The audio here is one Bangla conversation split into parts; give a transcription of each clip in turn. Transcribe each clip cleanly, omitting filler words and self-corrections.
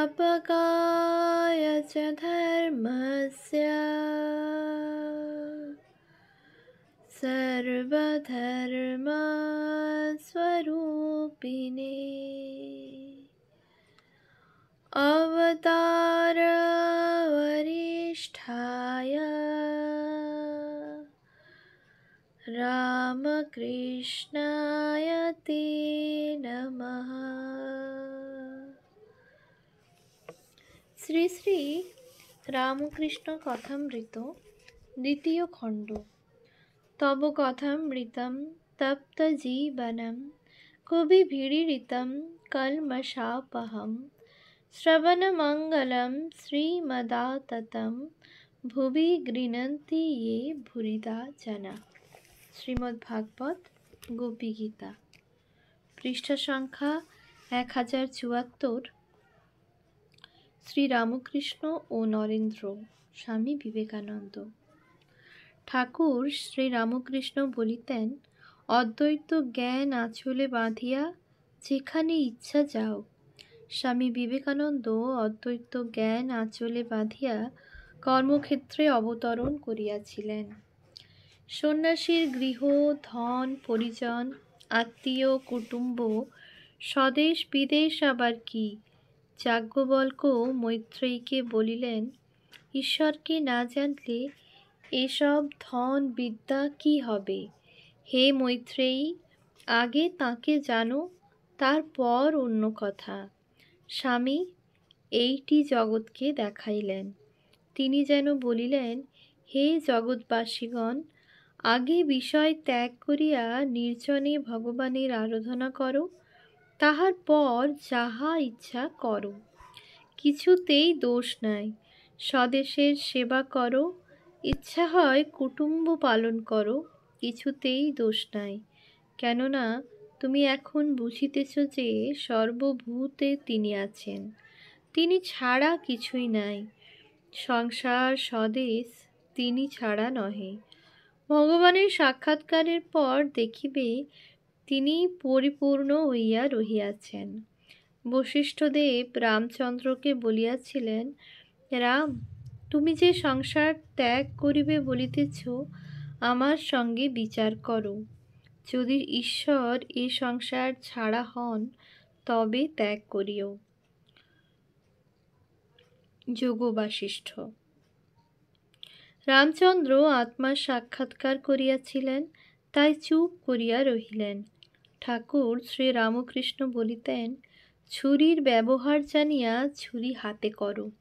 स्थापकाय च धर्मस्य सर्वधर्मस्वरूपिणे अवतारवरिष्ठाय रामकृष्णाय ते नमः। শ্রী শ্রী রামকৃষ্ণ কথামৃত দ্বিতীয় খণ্ড। তব কথামৃতম তপ্ত জীবনম কবিভিড়িতম কলমশাপহম শ্রবণমঙ্গলম শ্রীমদাততম ভুবি গৃহন্তি ये ভুরিদা জনা। শ্রীমদ্ভাগবত গোপী গীতা, পৃষ্ঠা সংখ্যা 1074। শ্রী রামকৃষ্ণ ও নরেন্দ্র স্বামী বিবেকানন্দ। ঠাকুর শ্রী রামকৃষ্ণ বলিতেন, অদ্বৈত জ্ঞান আঁচলে বাঁধিয়া যেখানে ইচ্ছা যাও। স্বামী বিবেকানন্দ অদ্বৈত জ্ঞান আঁচলে বাঁধিয়া কর্মক্ষেত্রে অবতরণ করিয়াছিলেন। সন্ন্যাসীর গৃহ, ধন, পরিজন, আত্মীয়, কুটুম্ব, স্বদেশ বিদেশ আবার কি। যাজ্ঞবল্ক্য মৈত্রেয়ীকে বলিলেন, ঈশ্বরকে না জানলে এসব ধন বিদ্যা কি হবে? হে মৈত্রেয়ী, আগে তাঁকে জানো, তারপর অন্য কথা। স্বামী এইটি জগৎকে দেখাইলেন। তিনি যেন বলিলেন, হে জগৎবাসীগণ, আগে বিষয় ত্যাগ করিয়া নির্জনে ভগবানের আরাধনা করো, তাহার পর যাহা ইচ্ছা করো। কিছুতেই দোষ নাই। স্বদেশের সেবা করো, ইচ্ছা হয় কুটুম্ব পালন করো, কিছুতেই দোষ নাই। কেননা তুমি এখন বুঝিতেছ যে সর্বভূতে তিনি আছেন, তিনি ছাড়া কিছুই নাই। সংসার স্বদেশ তিনি ছাড়া নহে। ভগবানের সাক্ষাৎকারের পর দেখিবে তিনি পরিপূর্ণ হইয়া রহিয়াছেন। বশিষ্ঠদেব রামচন্দ্রকে বলিয়াছিলেন, রাম, তুমি যে সংসার ত্যাগ করিবে বলিতেছ, আমার সঙ্গে বিচার করো। যদি ঈশ্বর এ সংসার ছাড়া হন, তবে ত্যাগ করিও। যোগ বাশিষ্ঠ। রামচন্দ্র আত্মার সাক্ষাৎকার করিয়াছিলেন, তাই চুপ করিয়া রহিলেন। ঠাকুর শ্রী রামকৃষ্ণ বলিতেন, ছুরির ব্যবহার জানিয়া ছুরি হাতে করো।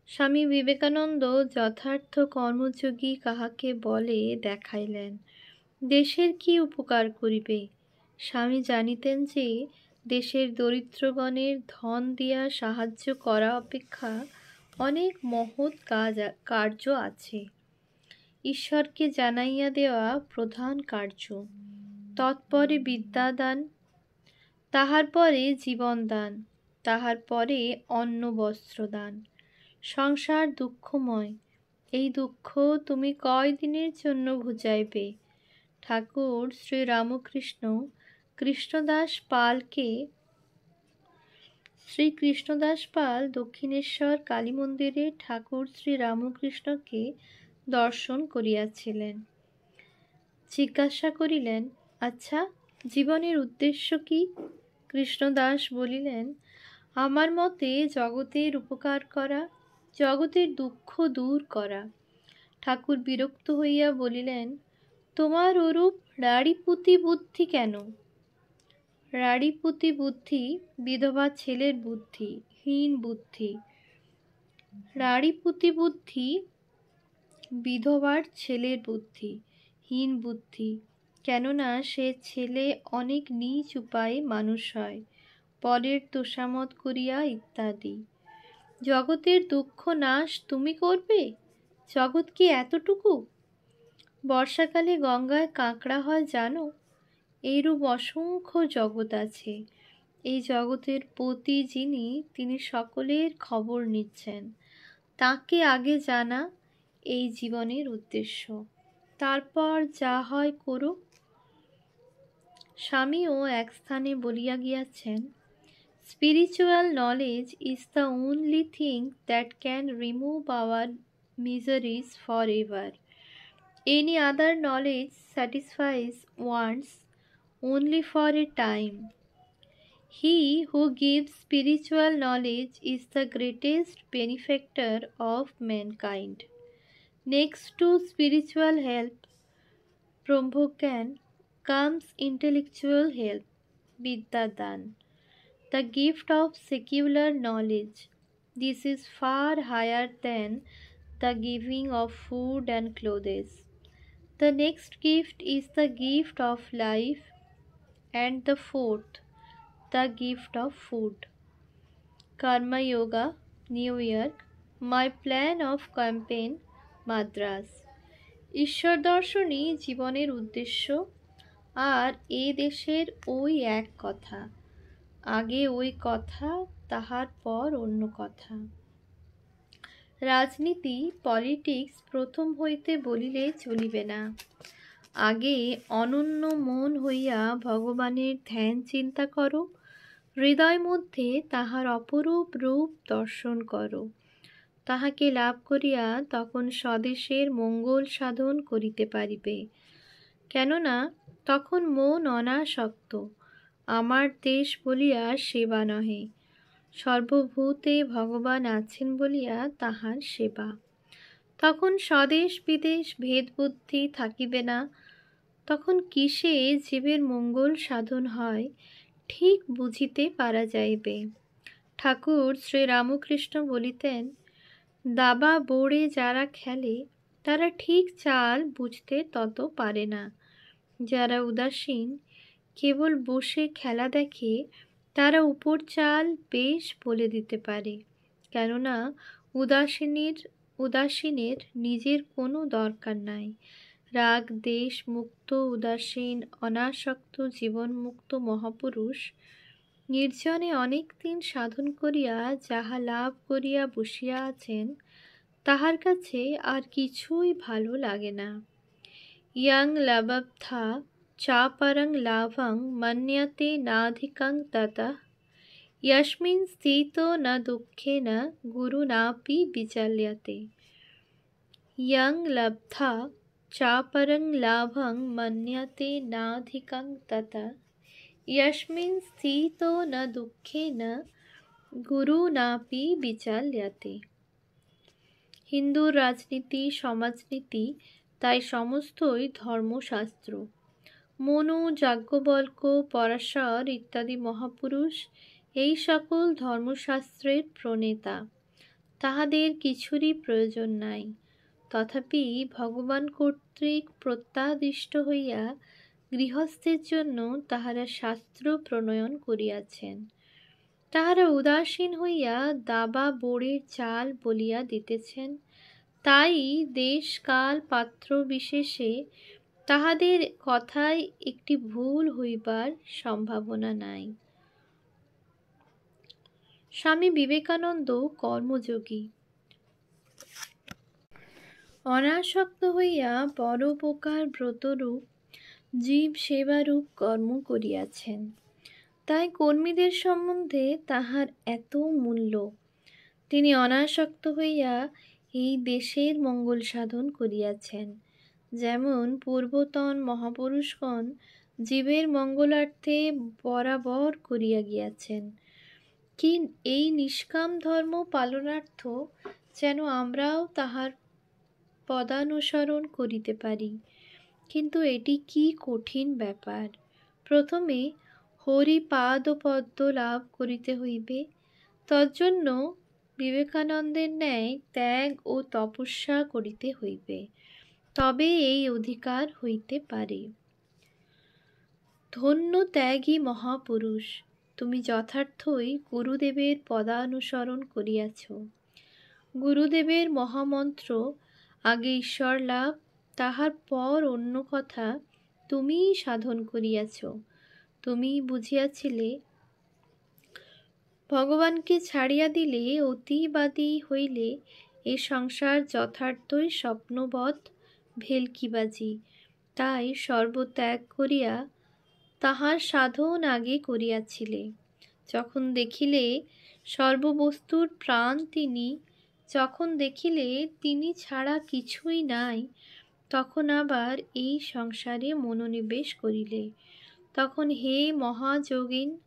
স্বামী বিবেকানন্দ যথার্থ কর্মযোগী কাহাকে বলে দেখাইলেন। দেশের কি উপকার করিবে? স্বামী জানিতেন যে দেশের দরিদ্রগণের ধন দিয়া সাহায্য করা অপেক্ষা অনেক মহৎ কার্য আছে। ঈশ্বরকে জানাইয়া দেওয়া প্রধান কার্য। তৎপরে বিদ্যাদান, তাহার পরে জীবনদান, তাহার পরে অন্ন বস্ত্রদান। সংসার দুঃখময়, এই দুঃখ তুমি কয়দিনের জন্য ঘুচাইবে? ঠাকুর শ্রী রামকৃষ্ণ কৃষ্ণদাস পালকে শ্রী কৃষ্ণদাস পাল দক্ষিণেশ্বর কালী মন্দিরে ঠাকুর শ্রী রামকৃষ্ণকে দর্শন করিয়াছিলেন। জিজ্ঞাসা করিলেন, আচ্ছা, জীবনের উদ্দেশ্য কি? কৃষ্ণদাস বলিলেন, আমার মতে জগতের উপকার করা, জগতের দুঃখ দূর করা। ঠাকুর বিরক্ত হইয়া বলিলেন, তোমার ওরূপ রাড়িপুতি বুদ্ধি কেন? রাড়িপুতি বুদ্ধি বিধবা ছেলের বুদ্ধি, হীন বুদ্ধি। রাড়িপুতি বুদ্ধি বিধবার ছেলের বুদ্ধি, হীন বুদ্ধি। কেননা সে ছেলে অনেক নীচ উপায়ে মানুষ হয়, পরের তোষামত করিয়া ইত্যাদি। জগতের দুঃখ নাশ তুমি করবে? জগৎ কি এতটুকু? বর্ষাকালে গঙ্গায় কাঁকড়া হয় জানো? এইরূপ অসংখ্য জগৎ আছে। এই জগতের পতি যিনি, তিনি সকলের খবর নিচ্ছেন। তাকে আগে জানা এই জীবনের উদ্দেশ্য, তারপর যা হয় করো। স্বামীও এক স্থানে বলিয়া গিয়াছেন, Spiritual knowledge is the only thing that can remove our miseries forever. Any other knowledge satisfies wants only for a time. He who gives spiritual knowledge is the greatest benefactor of mankind. Next to spiritual help, Brahmogyan, comes intellectual help, Vidyadan, the gift of secular knowledge. This is far higher than the giving of food and clothes. The next gift is the gift of life, and the fourth, the gift of food. Karma Yoga, New York, My Plan of Campaign, Madras. ঈশ্বর দর্শনই জীবনের উদ্দেশ্য, আর এ দেশের ওই এক কথা, আগে ওই কথা, তাহার পর অন্য কথা। রাজনীতি, পলিটিক্স প্রথম হইতে বলিলে চলিবে না। আগে অনন্য মন হইয়া ভগবানের ধ্যান চিন্তা করো, হৃদয় মধ্যে তাহার অপরূপ রূপ দর্শন করো। তাহাকে লাভ করিয়া তখন স্বদেশের মঙ্গল সাধন করিতে পারিবে। কেননা তখন মন অনাসক্ত, আমার দেশ বলিয়া সেবা নহে, সর্বভূতে ভগবান আছেন বলিয়া তাহার সেবা। তখন স্বদেশ বিদেশ ভেদবুদ্ধি থাকিবে না। তখন কিসে জীবের মঙ্গল সাধন হয় ঠিক বুঝিতে পারা যাইবে। ঠাকুর শ্রীরামকৃষ্ণ বলিতেন, দাবা বোড়ে যারা খেলে তারা ঠিক চাল বুঝতে তত পারে না। যারা উদাসীন কেবল বসে খেলা দেখে তারা উপর চাল বেশ বলে দিতে পারে। কেননা উদাসীনের নিজের কোনো দরকার নাই। রাগ দেশ মুক্ত উদাসীন অনাসক্ত জীবনমুক্ত মহাপুরুষ নির্জনে অনেক দিন সাধন করিয়া যাহা লাভ করিয়া বসিয়া আছেন, তাহার কাছে আর কিছুই ভালো লাগে না। ইয়ং লব্ধা চাপরং লাভং মন্যতে নাধিকং ততঃ यस्मिन् स्थितो न दुःखेन गुरुनापि विचल्यते। यं लब्ध्वा चापरं लाभं मन्यते नाधिकं ततः यस्मिन् स्थितो न दुःखेन गुरुनापि विचल्यते। হিন্দুর রাজনীতি সমাজনীতি তাই সমস্তই ধর্মশাস্ত্র। মনু, যাজ্ঞবল্ক্য, পরাশর ইত্যাদি মহাপুরুষ এই সকল ধর্মশাস্ত্রের প্রণেতা। তাহাদের কিছুরই প্রয়োজন নাই। তথাপি ভগবান কর্তৃক প্রত্যাদিষ্ট হইয়া গৃহস্থের জন্য তাহারা শাস্ত্র প্রণয়ন করিয়াছেন। তাহারা উদাসীন হইয়া দাবা বোড়ের চাল বলিয়া দিতেছেন। তাই দেশ কাল পাত্র বিশেষে তাহাদের কথায় একটি ভুল হইবার সম্ভাবনা নাই। স্বামী বিবেকানন্দ কর্মযোগী। অনাসক্ত হইয়া পরোপকার ব্রতরূপ জীব সেবারূপ কর্ম করিয়াছেন। তাই কর্মীদের সম্বন্ধে তাহার এত মূল্য। তিনি অনাসক্ত হইয়া এই দেশের মঙ্গল সাধন করিয়াছেন। যেমন পূর্বতন মহাপুরুষগণ জীবের মঙ্গলার্থে বরাবর করিয়া গিয়াছেন। কি এই নিষ্কাম ধর্ম পালনার্থ যেন আমরাও তাহার পদানুসরণ করিতে পারি। কিন্তু এটি কি কঠিন ব্যাপার। প্রথমে হরিপাদপদ্ম লাভ করিতে হইবে। তজ্জন্য বিবেকানন্দের ন্যায় ত্যাগ ও তপস্যা করিতে হইবে, তবে এই অধিকার হইতে পারে। ধন্য ত্যাগী মহাপুরুষ, তুমি যথার্থই গুরুদেবের পদানুসরণ করিয়াছ। গুরুদেবের মহামন্ত্র আগে ঈশ্বর লাভ, তাহার পর অন্য কথা তুমিই সাধন করিয়াছ। তুমিই বুঝিয়াছিলে ভগবানকে ছাড়িয়া দিলে অতিবাদী হইলে এ সংসার যথার্থই স্বপ্নবৎ ভেলকিবাজি। তাই সর্বত্যাগ করিয়া তাহার সাধন আগে করিয়াছিলে। যখন দেখিলে সর্ববস্তুর প্রাণ তিনি, যখন দেখিলে তিনি ছাড়া কিছুই নাই, তখন আবার এই সংসারে মনোনিবেশ করিলে। তখন হে মহাযোগিন,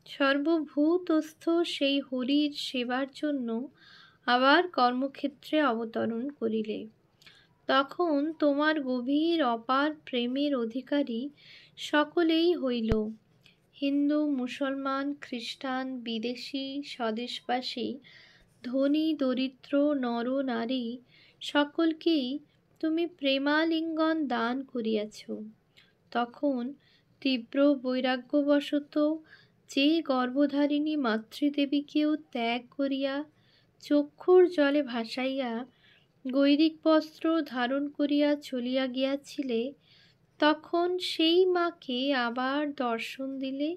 সর্বভূতস্থ সেই হরির সেবার জন্য আবার কর্মক্ষেত্রে অবতরণ করিলে। তখন তোমার গভীর অপার প্রেমের অধিকারী সকলেই হইল। হিন্দু, মুসলমান, খ্রিস্টান, বিদেশী, স্বদেশবাসী, ধনী দরিদ্র, নর নারী, সকলকেই তুমি প্রেমালিঙ্গন দান করিয়াছ। তখন তীব্র বৈরাগ্যবশত যে গর্ভধারিণী মাতৃদেবীকেও ত্যাগ করিয়া চক্ষুর জলে ভাসাইয়া গৈরিক বস্ত্র ধারণ করিয়া চলিয়া গিয়াছিলে, তখন সেই মাকে আবার দর্শন দিলে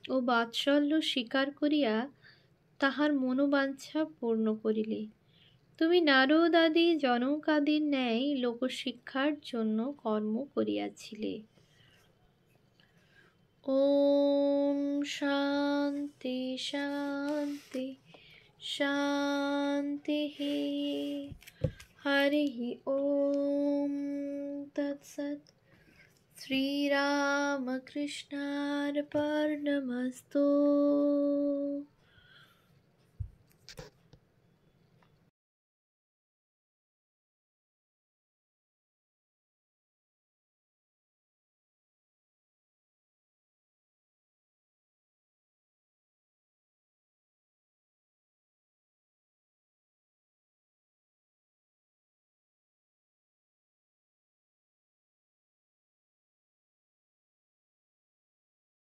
ও বাৎসল্য স্বীকার করিয়া তাহার মনোবাঞ্ছা পূর্ণ করিলে। তুমি নারদ আদি জনক আদির ন্যায় লোকশিক্ষার জন্য কর্ম করিয়াছিলে। ওম শান্তি শান্তি শান্তি। হরি ওম তৎসৎ। শ্রীরামকৃষ্ণার্পণমস্তু।